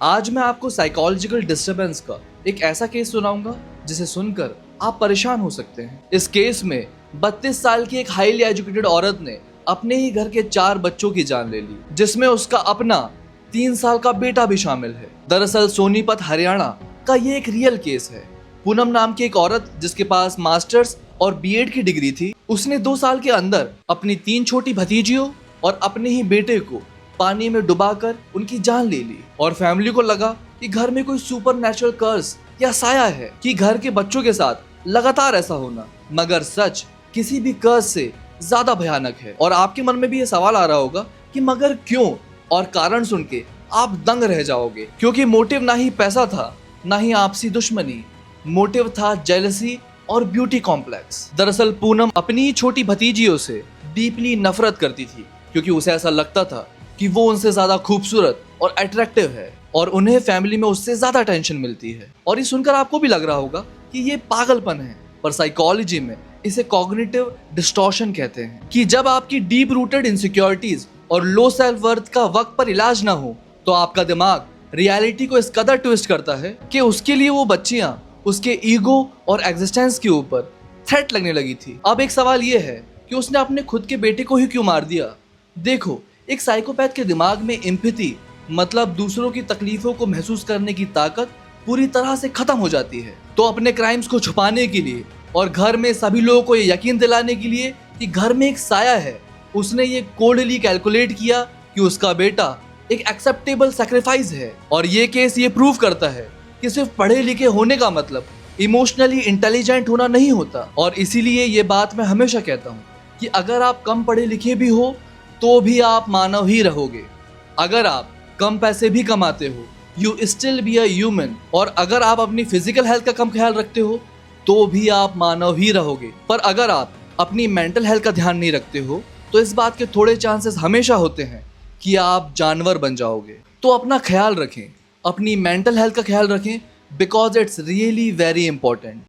आज मैं आपको साइकोलॉजिकल डिस्टरबेंस का एक ऐसा केस सुनाऊंगा जिसे सुनकर आप परेशान हो सकते हैं। इस केस में 32 साल की एक हाईली एजुकेटेड औरत ने अपने ही घर के 4 बच्चों की जान ले ली, जिसमें उसका अपना 3 साल का बेटा भी शामिल है। दरअसल सोनीपत हरियाणा का ये एक रियल केस है। पूनम नाम की एक औरत जिसके पास मास्टर्स और बीएड की डिग्री थी, उसने 2 साल के अंदर अपनी 3 छोटी भतीजियों और अपने ही बेटे को पानी में डुबाकर उनकी जान ले ली। और फैमिली को लगा कि घर में कोई सुपर नेचुरल कर्स या साया है कि घर के बच्चों के साथ लगातार ऐसा होना। मगर सच किसी भी कर्स से ज्यादा भयानक है। और आपके मन में भी ये सवाल आ रहा होगा कि मगर क्यों, और कारण सुन के आप दंग रह जाओगे, क्योंकि मोटिव ना ही पैसा था ना ही आपसी दुश्मनी, मोटिव था जेलसी और ब्यूटी कॉम्प्लेक्स। दरअसल पूनम अपनी ही छोटी भतीजियों से डीपली नफरत करती थी, क्योंकि उसे ऐसा लगता था कि वो उनसे ज्यादा खूबसूरत और अट्रैक्टिव है और उन्हें फैमिली में उससे ज्यादा टेंशन मिलती है। और ये सुनकर आपको भी लग रहा होगा कि ये पागलपन है, पर साइकोलॉजी में इसे कॉग्निटिव डिस्टॉर्शन कहते हैं कि जब आपकी डीप रूटेड इनसिक्योरिटीज और लो सेल्फ वर्थ का वक्त पर इलाज ना हो तो आपका दिमाग रियलिटी को इस कदर ट्विस्ट करता है कि उसके लिए वो बच्चियां उसके ईगो और एग्जिस्टेंस के ऊपर थ्रेट लगने लगी थी। अब एक सवाल ये है कि उसने अपने खुद के बेटे को ही क्यों मार दिया। देखो, एक साइकोपैथ के दिमाग में एम्पैथी मतलब दूसरों की तकलीफों को महसूस करने की ताकत पूरी तरह से खत्म हो जाती है। तो अपने क्राइम्स को छुपाने के लिए और घर में सभी लोगों को ये यकीन दिलाने के लिए कि घर में एक साया है, उसने ये कोल्डली कैलकुलेट किया कि उसका बेटा एक एक्सेप्टेबल सैक्रिफाइस है। और ये केस ये प्रूव करता है कि सिर्फ पढ़े लिखे होने का मतलब इमोशनली इंटेलिजेंट होना नहीं होता। और इसीलिए ये बात मैं हमेशा कहता हूँ कि अगर आप कम पढ़े लिखे भी हो तो भी आप मानव ही रहोगे। अगर आप कम पैसे भी कमाते हो, you still be a human. और अगर आप अपनी फिजिकल हेल्थ का कम ख्याल रखते हो तो भी आप मानव ही रहोगे। पर अगर आप अपनी मेंटल हेल्थ का ध्यान नहीं रखते हो तो इस बात के थोड़े चांसेस हमेशा होते हैं कि आप जानवर बन जाओगे। तो अपना ख्याल रखें, अपनी मेंटल हेल्थ का ख्याल रखें, because it's really very important.